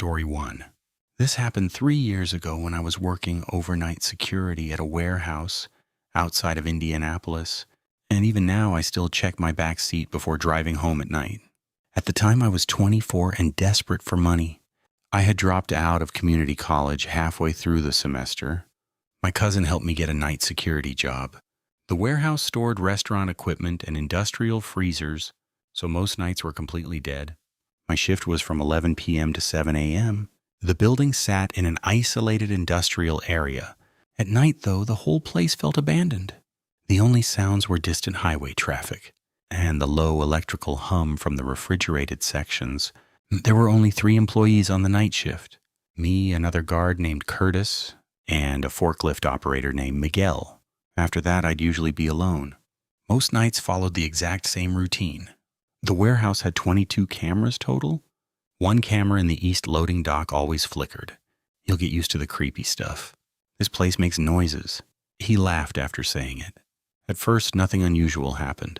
Story 1. This happened 3 years ago when I was working overnight security at a warehouse outside of Indianapolis, and even now I still check my back seat before driving home at night. At the time I was 24 and desperate for money. I had dropped out of community college halfway through the semester. My cousin helped me get a night security job. The warehouse stored restaurant equipment and industrial freezers, so most nights were completely dead. My shift was from 11 p.m. to 7 a.m. The building sat in an isolated industrial area. At night, though, the whole place felt abandoned. The only sounds were distant highway traffic and the low electrical hum from the refrigerated sections. There were only 3 employees on the night shift: me, another guard named Curtis, and a forklift operator named Miguel. After that, I'd usually be alone. Most nights followed the exact same routine. The warehouse had 22 cameras total. One camera in the east loading dock always flickered. You'll get used to the creepy stuff. This place makes noises. He laughed after saying it. At first, nothing unusual happened.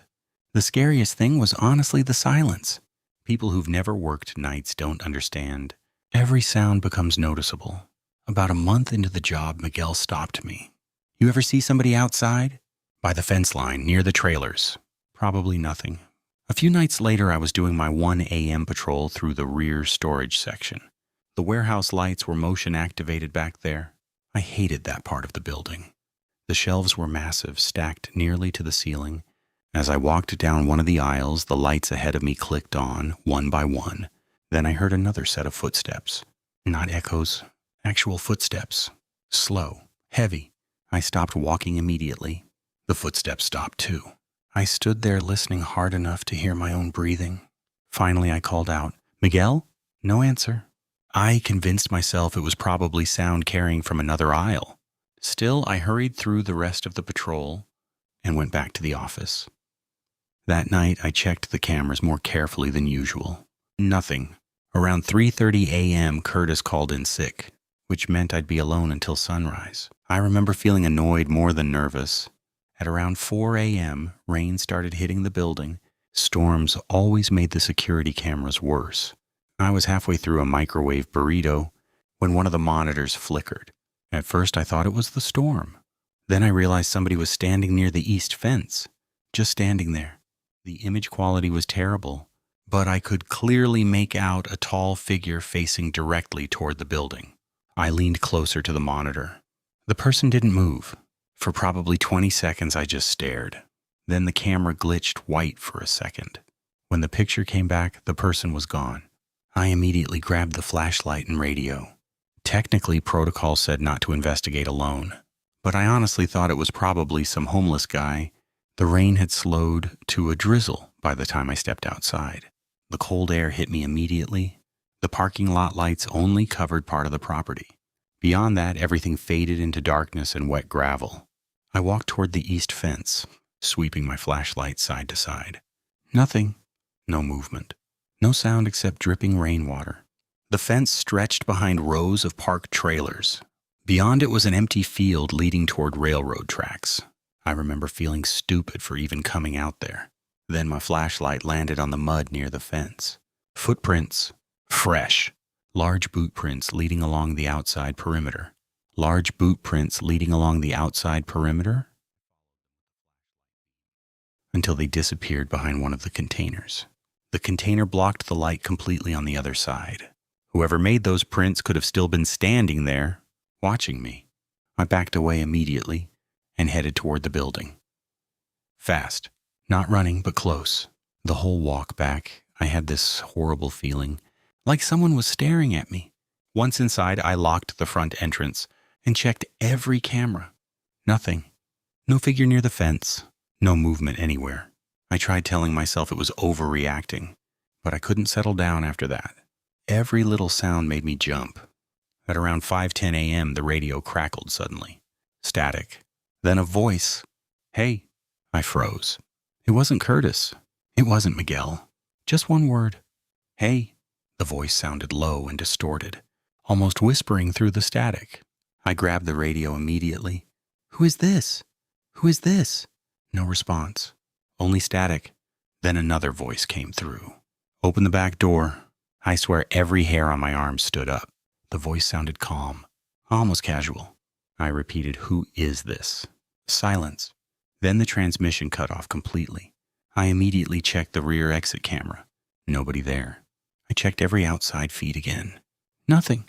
The scariest thing was honestly the silence. People who've never worked nights don't understand. Every sound becomes noticeable. About a month into the job, Miguel stopped me. "You ever see somebody outside?" "By the fence line, near the trailers." "Probably nothing." A few nights later, I was doing my 1 a.m. patrol through the rear storage section. The warehouse lights were motion activated back there. I hated that part of the building. The shelves were massive, stacked nearly to the ceiling. As I walked down one of the aisles, the lights ahead of me clicked on, one by one. Then I heard another set of footsteps. Not echoes, actual footsteps. Slow, heavy. I stopped walking immediately. The footsteps stopped too. I stood there listening hard enough to hear my own breathing. Finally, I called out, "Miguel?" No answer. I convinced myself it was probably sound carrying from another aisle. Still, I hurried through the rest of the patrol and went back to the office. That night, I checked the cameras more carefully than usual. Nothing. Around 3:30 a.m., Curtis called in sick, which meant I'd be alone until sunrise. I remember feeling annoyed more than nervous. At around 4 a.m., rain started hitting the building. Storms always made the security cameras worse. I was halfway through a microwave burrito when one of the monitors flickered. At first, I thought it was the storm. Then I realized somebody was standing near the east fence, just standing there. The image quality was terrible, but I could clearly make out a tall figure facing directly toward the building. I leaned closer to the monitor. The person didn't move. For probably 20 seconds, I just stared. Then the camera glitched white for a second. When the picture came back, the person was gone. I immediately grabbed the flashlight and radio. Technically, protocol said not to investigate alone, but I honestly thought it was probably some homeless guy. The rain had slowed to a drizzle by the time I stepped outside. The cold air hit me immediately. The parking lot lights only covered part of the property. Beyond that, everything faded into darkness and wet gravel. I walked toward the east fence, sweeping my flashlight side to side. Nothing. No movement. No sound except dripping rainwater. The fence stretched behind rows of parked trailers. Beyond it was an empty field leading toward railroad tracks. I remember feeling stupid for even coming out there. Then my flashlight landed on the mud near the fence. Footprints. Fresh. Large boot prints leading along the outside perimeter. Large boot prints leading along the outside perimeter until they disappeared behind one of the containers. The container blocked the light completely on the other side. Whoever made those prints could have still been standing there, watching me. I backed away immediately and headed toward the building. Fast. Not running, but close. The whole walk back, I had this horrible feeling, like someone was staring at me. Once inside, I locked the front entrance and checked every camera. Nothing. No figure near the fence. No movement anywhere. I tried telling myself it was overreacting, but I couldn't settle down after that. Every little sound made me jump. At around 5:10 a.m., the radio crackled suddenly. Static. Then a voice. "Hey." I froze. It wasn't Curtis. It wasn't Miguel. Just one word. "Hey." The voice sounded low and distorted, almost whispering through the static. I grabbed the radio immediately. "Who is this? Who is this?" No response. Only static. Then another voice came through. "Open the back door." I swear every hair on my arm stood up. The voice sounded calm, almost casual. I repeated, "Who is this?" Silence. Then the transmission cut off completely. I immediately checked the rear exit camera. Nobody there. I checked every outside feed again. Nothing.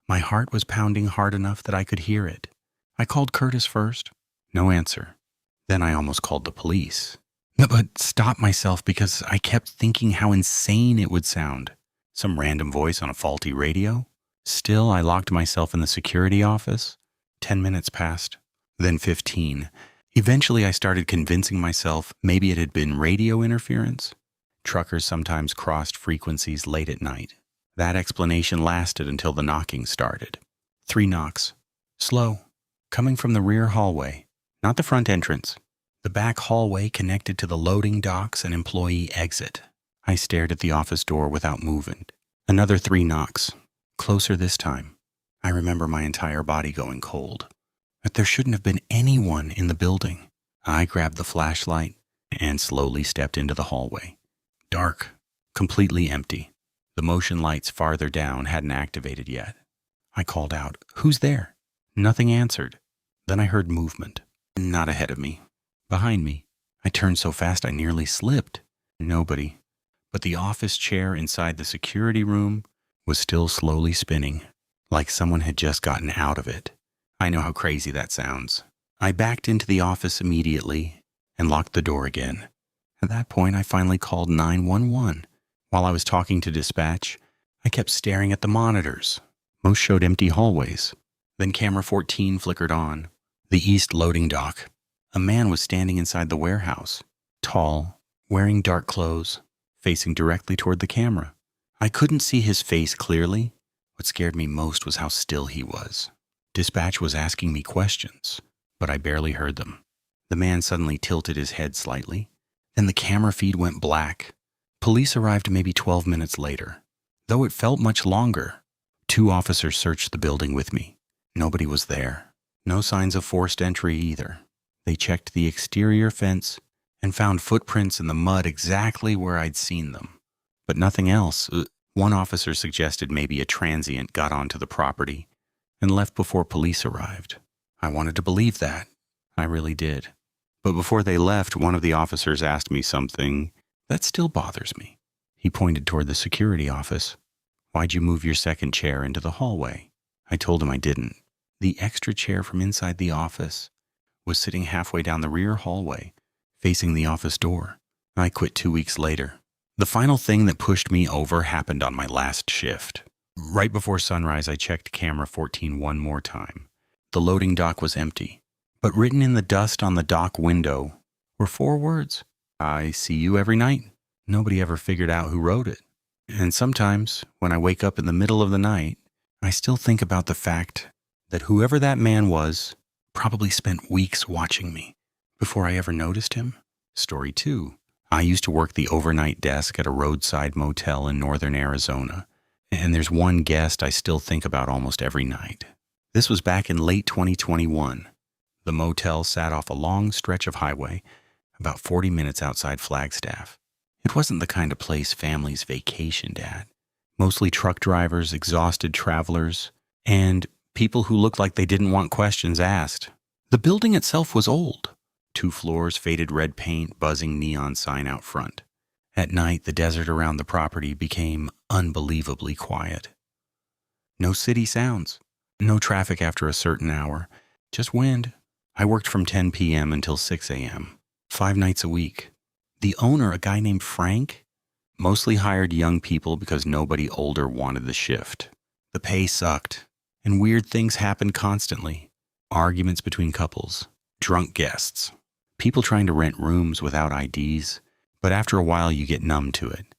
My heart was pounding hard enough that I could hear it. I called Curtis first. No answer. Then I almost called the police. But stopped myself because I kept thinking how insane it would sound. Some random voice on a faulty radio? Still, I locked myself in the security office. 10 minutes passed. Then 15. Eventually, I started convincing myself maybe it had been radio interference. Truckers sometimes crossed frequencies late at night. That explanation lasted until the knocking started. 3 knocks. Slow. Coming from the rear hallway. Not the front entrance. The back hallway connected to the loading docks and employee exit. I stared at the office door without moving. Another 3 knocks. Closer this time. I remember my entire body going cold. But there shouldn't have been anyone in the building. I grabbed the flashlight and slowly stepped into the hallway. Dark. Completely empty. The motion lights farther down hadn't activated yet. I called out, "Who's there?" Nothing answered. Then I heard movement. Not ahead of me. Behind me. I turned so fast I nearly slipped. Nobody. But the office chair inside the security room was still slowly spinning, like someone had just gotten out of it. I know how crazy that sounds. I backed into the office immediately and locked the door again. At that point, I finally called 911. While I was talking to dispatch, I kept staring at the monitors. Most showed empty hallways. Then camera 14 flickered on. The east loading dock. A man was standing inside the warehouse. Tall, wearing dark clothes, facing directly toward the camera. I couldn't see his face clearly. What scared me most was how still he was. Dispatch was asking me questions, but I barely heard them. The man suddenly tilted his head slightly. Then the camera feed went black. Police arrived maybe 12 minutes later. Though it felt much longer, 2 officers searched the building with me. Nobody was there. No signs of forced entry either. They checked the exterior fence and found footprints in the mud exactly where I'd seen them. But nothing else. One officer suggested maybe a transient got onto the property and left before police arrived. I wanted to believe that. I really did. But before they left, one of the officers asked me something that still bothers me. He pointed toward the security office. "Why'd you move your second chair into the hallway?" I told him I didn't. The extra chair from inside the office was sitting halfway down the rear hallway, facing the office door. I quit 2 weeks later. The final thing that pushed me over happened on my last shift. Right before sunrise, I checked camera 14 one more time. The loading dock was empty, but written in the dust on the dock window were 4 words. "I see you every night." Nobody ever figured out who wrote it. And sometimes, when I wake up in the middle of the night, I still think about the fact that whoever that man was probably spent weeks watching me before I ever noticed him. Story 2. I used to work the overnight desk at a roadside motel in northern Arizona, and there's one guest I still think about almost every night. This was back in late 2021. The motel sat off a long stretch of highway, about 40 minutes outside Flagstaff. It wasn't the kind of place families vacationed at. Mostly truck drivers, exhausted travelers, and people who looked like they didn't want questions asked. The building itself was old. 2 floors, faded red paint, buzzing neon sign out front. At night, the desert around the property became unbelievably quiet. No city sounds. No traffic after a certain hour. Just wind. I worked from 10 p.m. until 6 a.m., 5 nights a week. The owner, a guy named Frank, mostly hired young people because nobody older wanted the shift. The pay sucked, and weird things happened constantly. Arguments between couples, drunk guests, people trying to rent rooms without IDs, but after a while you get numb to it.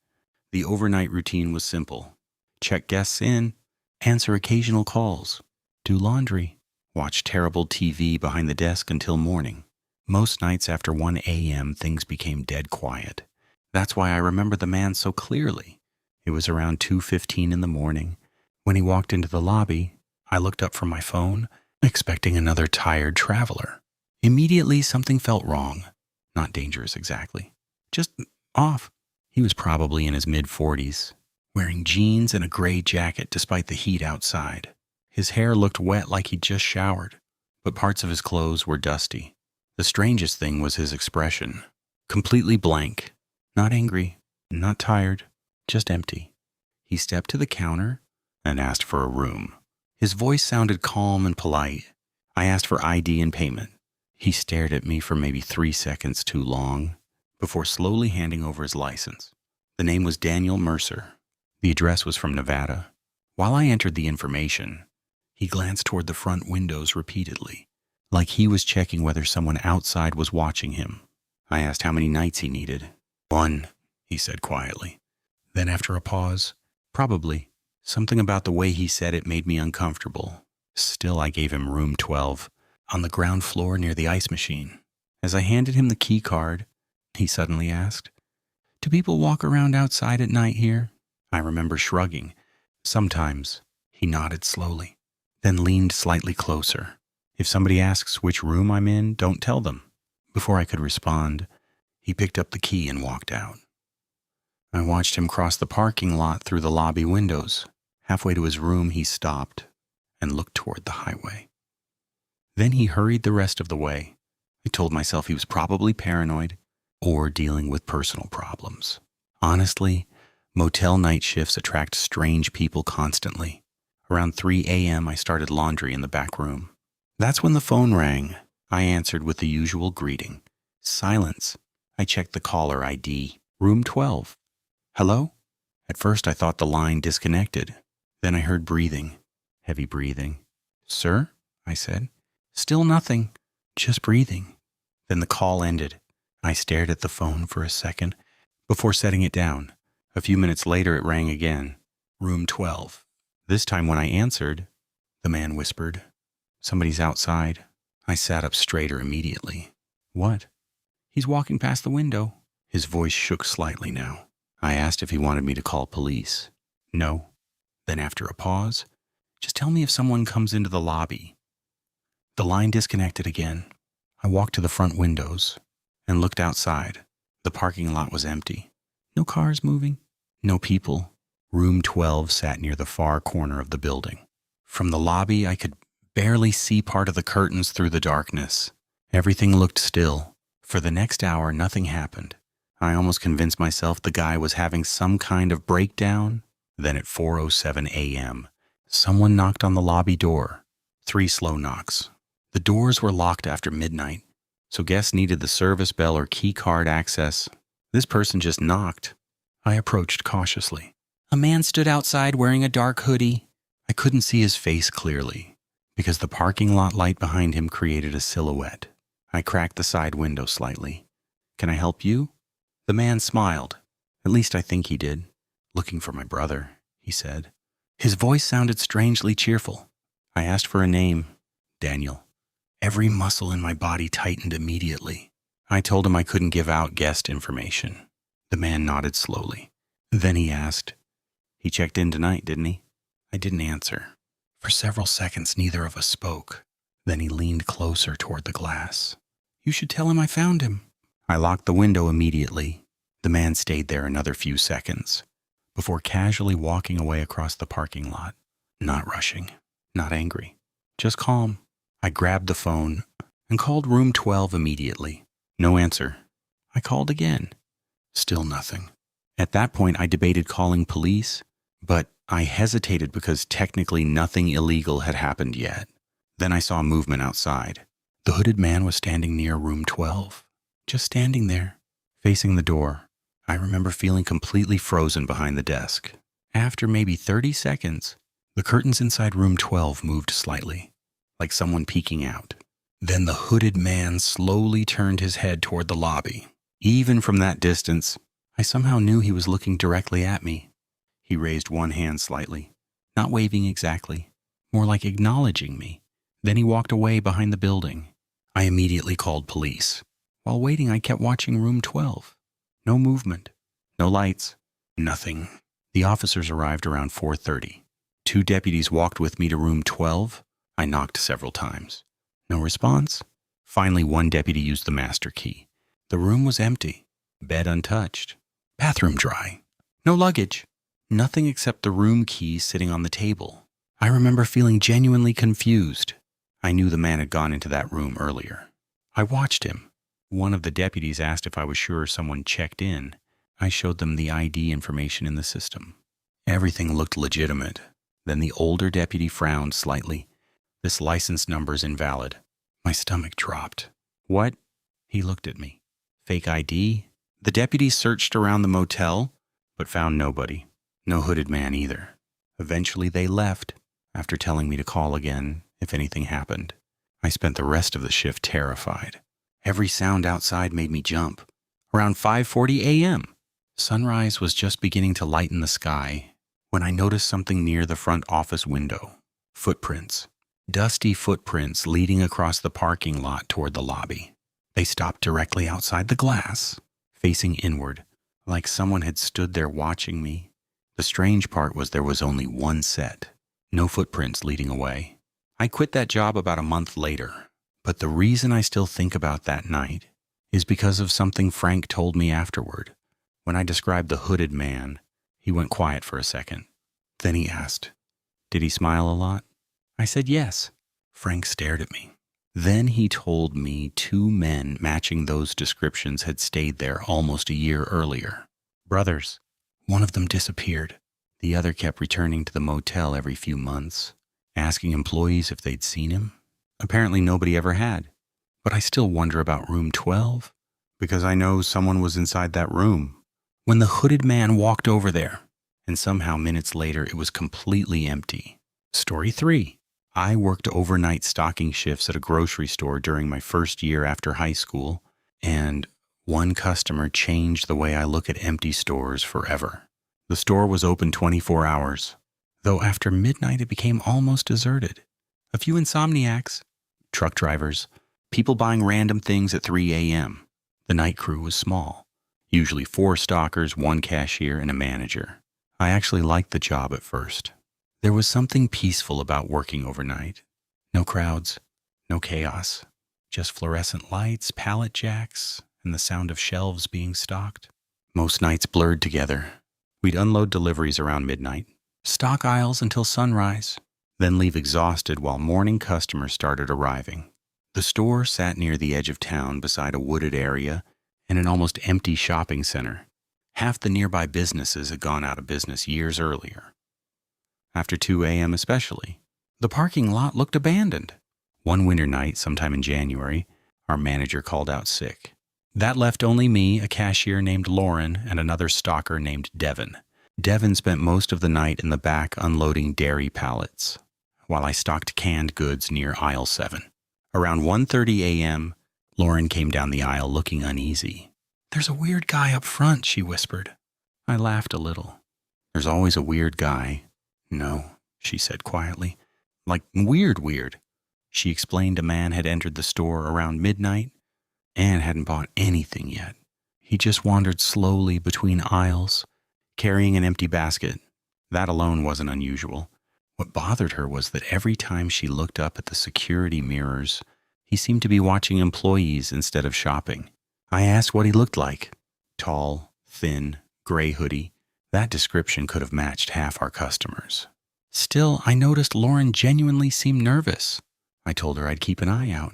The overnight routine was simple. Check guests in, answer occasional calls, do laundry, watch terrible TV behind the desk until morning. Most nights after 1 a.m., things became dead quiet. That's why I remember the man so clearly. It was around 2:15 in the morning. When he walked into the lobby, I looked up from my phone, expecting another tired traveler. Immediately, something felt wrong. Not dangerous exactly. Just off. He was probably in his mid-40s, wearing jeans and a gray jacket despite the heat outside. His hair looked wet like he'd just showered, but parts of his clothes were dusty. The strangest thing was his expression. Completely blank. Not angry, not tired, just empty. He stepped to the counter and asked for a room. His voice sounded calm and polite. I asked for ID and payment. He stared at me for maybe 3 seconds too long before slowly handing over his license. The name was Daniel Mercer. The address was from Nevada. While I entered the information, he glanced toward the front windows repeatedly, like he was checking whether someone outside was watching him. I asked how many nights he needed. 1, he said quietly. Then after a pause, probably. Something about the way he said it made me uncomfortable. Still, I gave him room 12, on the ground floor near the ice machine. As I handed him the key card, he suddenly asked, "Do people walk around outside at night here?" I remember shrugging. Sometimes. He nodded slowly, then leaned slightly closer. "If somebody asks which room I'm in, don't tell them." Before I could respond, he picked up the key and walked out. I watched him cross the parking lot through the lobby windows. Halfway to his room, he stopped and looked toward the highway. Then he hurried the rest of the way. I told myself he was probably paranoid or dealing with personal problems. Honestly, motel night shifts attract strange people constantly. Around 3 a.m., I started laundry in the back room. That's when the phone rang. I answered with the usual greeting. Silence. I checked the caller ID. Room 12. Hello? At first, I thought the line disconnected. Then I heard breathing. Heavy breathing. Sir? I said. Still nothing. Just breathing. Then the call ended. I stared at the phone for a second before setting it down. A few minutes later, it rang again. Room 12. This time when I answered, the man whispered, "Somebody's outside." I sat up straighter immediately. What? He's walking past the window. His voice shook slightly now. I asked if he wanted me to call police. No. Then after a pause, just tell me if someone comes into the lobby. The line disconnected again. I walked to the front windows and looked outside. The parking lot was empty. No cars moving. No people. Room 12 sat near the far corner of the building. From the lobby, I could barely see part of the curtains through the darkness. Everything looked still. For the next hour, nothing happened. I almost convinced myself the guy was having some kind of breakdown. Then at 4:07 a.m., someone knocked on the lobby door. 3 slow knocks. The doors were locked after midnight, so guests needed the service bell or key card access. This person just knocked. I approached cautiously. A man stood outside wearing a dark hoodie. I couldn't see his face clearly, because the parking lot light behind him created a silhouette. I cracked the side window slightly. "Can I help you?" The man smiled. At least I think he did. "Looking for my brother," he said. His voice sounded strangely cheerful. I asked for a name. Daniel. Every muscle in my body tightened immediately. I told him I couldn't give out guest information. The man nodded slowly. Then he asked, "He checked in tonight, didn't he?" I didn't answer. For several seconds, neither of us spoke. Then he leaned closer toward the glass. "You should tell him I found him." I locked the window immediately. The man stayed there another few seconds before casually walking away across the parking lot. Not rushing, not angry, just calm. I grabbed the phone and called room 12 immediately. No answer. I called again. Still nothing. At that point, I debated calling police, but I hesitated because technically nothing illegal had happened yet. Then I saw movement outside. The hooded man was standing near room 12, just standing there, facing the door. I remember feeling completely frozen behind the desk. After maybe 30 seconds, the curtains inside room 12 moved slightly, like someone peeking out. Then the hooded man slowly turned his head toward the lobby. Even from that distance, I somehow knew he was looking directly at me. He raised one hand slightly, not waving exactly, more like acknowledging me. Then he walked away behind the building. I immediately called police. While waiting, I kept watching room 12. No movement, no lights, nothing. The officers arrived around 4:30. 2 deputies walked with me to room 12. I knocked several times. No response. Finally, one deputy used the master key. The room was empty, bed untouched, bathroom dry. No luggage, Nothing except the room key sitting on the table. I remember feeling genuinely confused. I knew the man had gone into that room earlier. I watched him. One of the deputies asked if I was sure someone checked in. I showed them the ID information in the system. Everything looked legitimate. Then the older deputy frowned slightly. "This license number's invalid." My stomach dropped. "What?" He looked at me. "Fake ID?" The deputy searched around the motel, but found nobody. No hooded man either. Eventually they left, after telling me to call again if anything happened. I spent the rest of the shift terrified. Every sound outside made me jump. Around 5:40 a.m., sunrise was just beginning to lighten the sky when I noticed something near the front office window. Footprints. Dusty footprints leading across the parking lot toward the lobby. They stopped directly outside the glass, facing inward, like someone had stood there watching me. The strange part was there was only one set. No footprints leading away. I quit that job about a month later, but the reason I still think about that night is because of something Frank told me afterward. When I described the hooded man, he went quiet for a second. Then he asked, "Did he smile a lot?" I said yes. Frank stared at me. Then he told me 2 men matching those descriptions had stayed there almost a year earlier. Brothers. One of them disappeared. The other kept returning to the motel every few months, asking employees if they'd seen him. Apparently nobody ever had. But I still wonder about room 12, because I know someone was inside that room when the hooded man walked over there, and somehow minutes later it was completely empty. Story 3. I worked overnight stocking shifts at a grocery store during my first year after high school, and one customer changed the way I look at empty stores forever. The store was open 24 hours, though after midnight it became almost deserted. A few insomniacs, truck drivers, people buying random things at 3 a.m. The night crew was small, usually 4 stockers, 1 cashier, and a manager. I actually liked the job at first. There was something peaceful about working overnight. No crowds, no chaos, just fluorescent lights, pallet jacks, and the sound of shelves being stocked. Most nights blurred together. We'd unload deliveries around midnight, stock aisles until sunrise, then leave exhausted while morning customers started arriving. The store sat near the edge of town beside a wooded area and an almost empty shopping center. Half the nearby businesses had gone out of business years earlier. After 2 a.m. especially, the parking lot looked abandoned. One winter night, sometime in January, our manager called out sick. That left only me, a cashier named Lauren, and another stocker named Devin. Devin spent most of the night in the back unloading dairy pallets, while I stocked canned goods near aisle 7. Around 1:30 a.m., Lauren came down the aisle looking uneasy. "There's a weird guy up front," she whispered. I laughed a little. "There's always a weird guy." "No," she said quietly. "Like weird. She explained a man had entered the store around midnight and hadn't bought anything yet. He just wandered slowly between aisles, carrying an empty basket. That alone wasn't unusual. What bothered her was that every time she looked up at the security mirrors, he seemed to be watching employees instead of shopping. I asked what he looked like. Tall, thin, gray hoodie. That description could have matched half our customers. Still, I noticed Lauren genuinely seemed nervous. I told her I'd keep an eye out.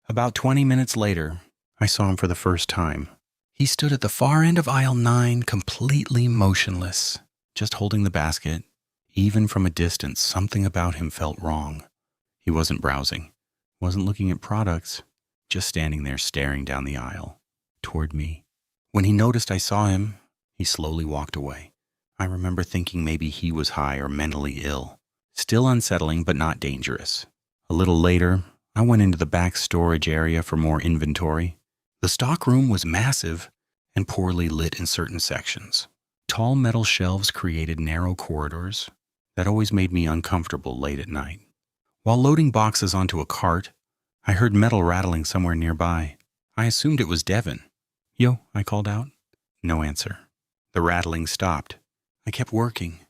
About 20 minutes later, I saw him for the first time. He stood at the far end of aisle 9, completely motionless, just holding the basket. Even from a distance, something about him felt wrong. He wasn't browsing, wasn't looking at products, just standing there staring down the aisle, toward me. When he noticed I saw him, he slowly walked away. I remember thinking maybe he was high or mentally ill. Still unsettling, but not dangerous. A little later, I went into the back storage area for more inventory. The stock room was massive and poorly lit in certain sections. Tall metal shelves created narrow corridors that always made me uncomfortable late at night. While loading boxes onto a cart, I heard metal rattling somewhere nearby. I assumed it was Devin. "Yo," I called out. No answer. The rattling stopped. I kept working.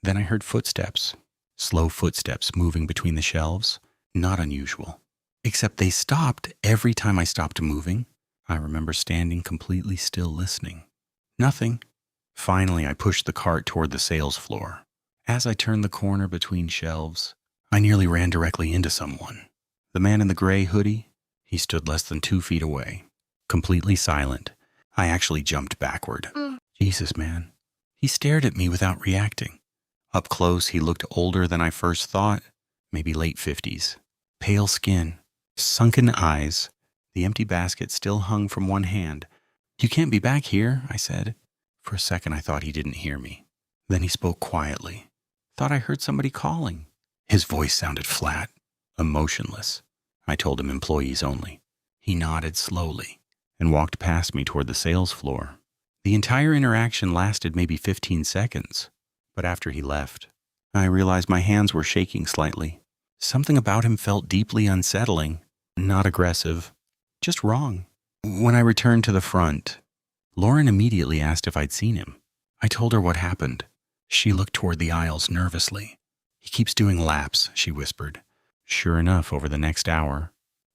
Then I heard footsteps. Slow footsteps moving between the shelves. Not unusual. Except they stopped every time I stopped moving. I remember standing completely still listening. Nothing. Finally, I pushed the cart toward the sales floor. As I turned the corner between shelves, I nearly ran directly into someone. The man in the gray hoodie, he stood less than 2 feet away, completely silent. I actually jumped backward. Jesus, man. He stared at me without reacting. Up close, he looked older than I first thought, maybe late 50s. Pale skin, sunken eyes. The empty basket still hung from one hand. "You can't be back here," I said. For a second, I thought he didn't hear me. Then he spoke quietly. "Thought I heard somebody calling." His voice sounded flat, emotionless. I told him employees only. He nodded slowly and walked past me toward the sales floor. The entire interaction lasted maybe 15 seconds, but after he left, I realized my hands were shaking slightly. Something about him felt deeply unsettling, not aggressive, just wrong. When I returned to the front, Lauren immediately asked if I'd seen him. I told her what happened. She looked toward the aisles nervously. "He keeps doing laps," she whispered. Sure enough, over the next hour,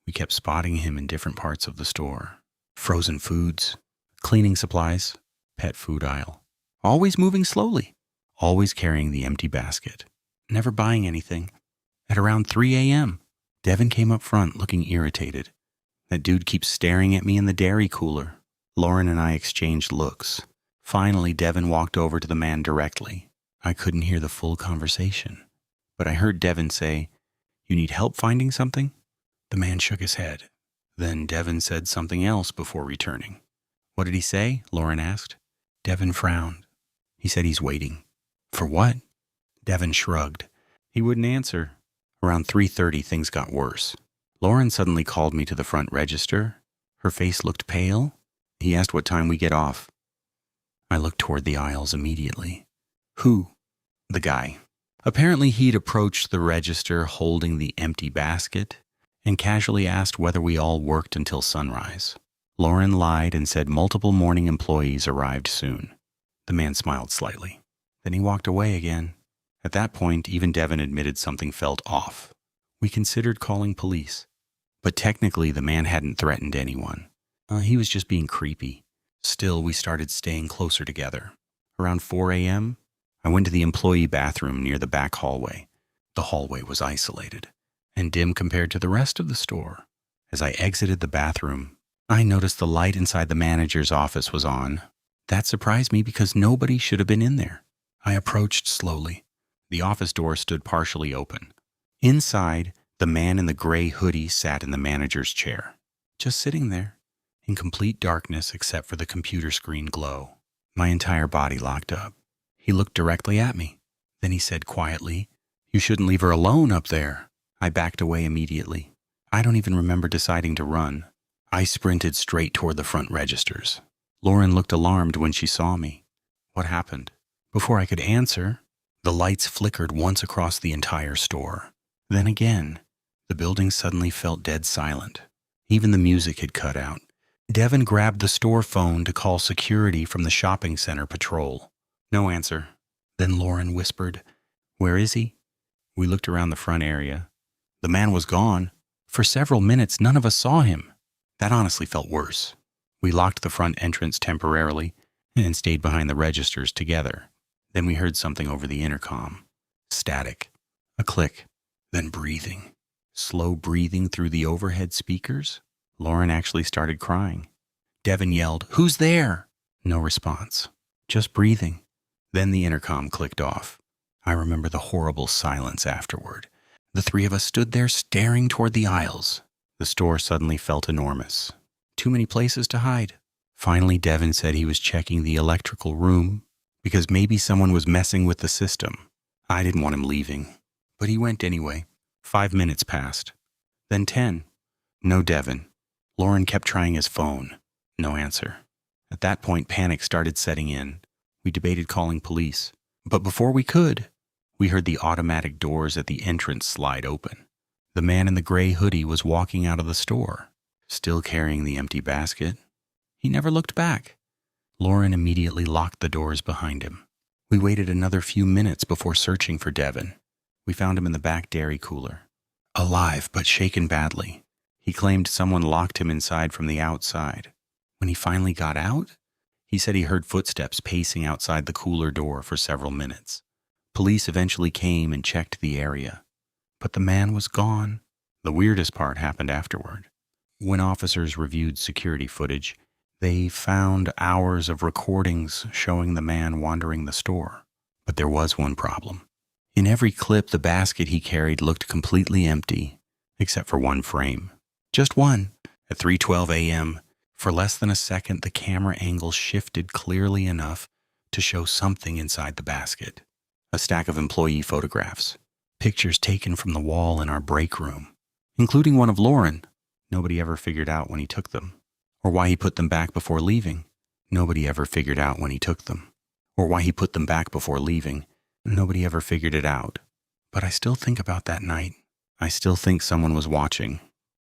we kept spotting him in different parts of the store. Frozen foods, cleaning supplies, pet food aisle. Always moving slowly, always carrying the empty basket, never buying anything. At around 3 a.m., Devin came up front looking irritated. "That dude keeps staring at me in the dairy cooler." Lauren and I exchanged looks. Finally, Devin walked over to the man directly. I couldn't hear the full conversation, but I heard Devin say, "You need help finding something?" The man shook his head. Then Devin said something else before returning. "What did he say?" Lauren asked. Devin frowned. He said he's waiting. "For what?" Devin shrugged. He wouldn't answer. Around 3:30, things got worse. Lauren suddenly called me to the front register. Her face looked pale. He asked what time we get off. I looked toward the aisles immediately. "Who?" "The guy." Apparently he'd approached the register holding the empty basket and casually asked whether we all worked until sunrise. Lauren lied and said multiple morning employees arrived soon. The man smiled slightly. Then he walked away again. At that point, even Devin admitted something felt off. We considered calling police. But technically, the man hadn't threatened anyone. He was just being creepy. Still, we started staying closer together. Around 4 a.m., I went to the employee bathroom near the back hallway. The hallway was isolated and dim compared to the rest of the store. As I exited the bathroom, I noticed the light inside the manager's office was on. That surprised me because nobody should have been in there. I approached slowly. The office door stood partially open. Inside, the man in the gray hoodie sat in the manager's chair, just sitting there, in complete darkness except for the computer screen glow. My entire body locked up. He looked directly at me. Then he said quietly, "You shouldn't leave her alone up there." I backed away immediately. I don't even remember deciding to run. I sprinted straight toward the front registers. Lauren looked alarmed when she saw me. "What happened?" Before I could answer, the lights flickered once across the entire store. Then again, the building suddenly felt dead silent. Even the music had cut out. Devin grabbed the store phone to call security from the shopping center patrol. No answer. Then Lauren whispered, "Where is he?" We looked around the front area. The man was gone. For several minutes, none of us saw him. That honestly felt worse. We locked the front entrance temporarily and stayed behind the registers together. Then we heard something over the intercom. Static. A click. Then breathing. Slow breathing through the overhead speakers. Lauren actually started crying. Devin yelled, "Who's there?" No response. Just breathing. Then the intercom clicked off. I remember the horrible silence afterward. The three of us stood there staring toward the aisles. The store suddenly felt enormous. Too many places to hide. Finally, Devin said he was checking the electrical room because maybe someone was messing with the system. I didn't want him leaving, but he went anyway. 5 minutes passed. Then 10. No Devin. Lauren kept trying his phone. No answer. At that point, panic started setting in. We debated calling police. But before we could, we heard the automatic doors at the entrance slide open. The man in the gray hoodie was walking out of the store, still carrying the empty basket. He never looked back. Lauren immediately locked the doors behind him. We waited another few minutes before searching for Devin. We found him in the back dairy cooler. Alive, but shaken badly. He claimed someone locked him inside from the outside. When he finally got out, He said he heard footsteps pacing outside the cooler door for several minutes. Police eventually came and checked the area, but the man was gone. The weirdest part happened afterward. When officers reviewed security footage, they found hours of recordings showing the man wandering the store. But there was one problem. In every clip, the basket he carried looked completely empty, except for one frame. Just one. At 3:12 a.m., for less than a second, the camera angle shifted clearly enough to show something inside the basket. A stack of employee photographs, pictures taken from the wall in our break room, including one of Lauren. Nobody ever figured out when he took them, or why he put them back before leaving. Nobody ever figured out when he took them, or why he put them back before leaving. Nobody ever figured it out. But I still think about that night. I still think someone was watching.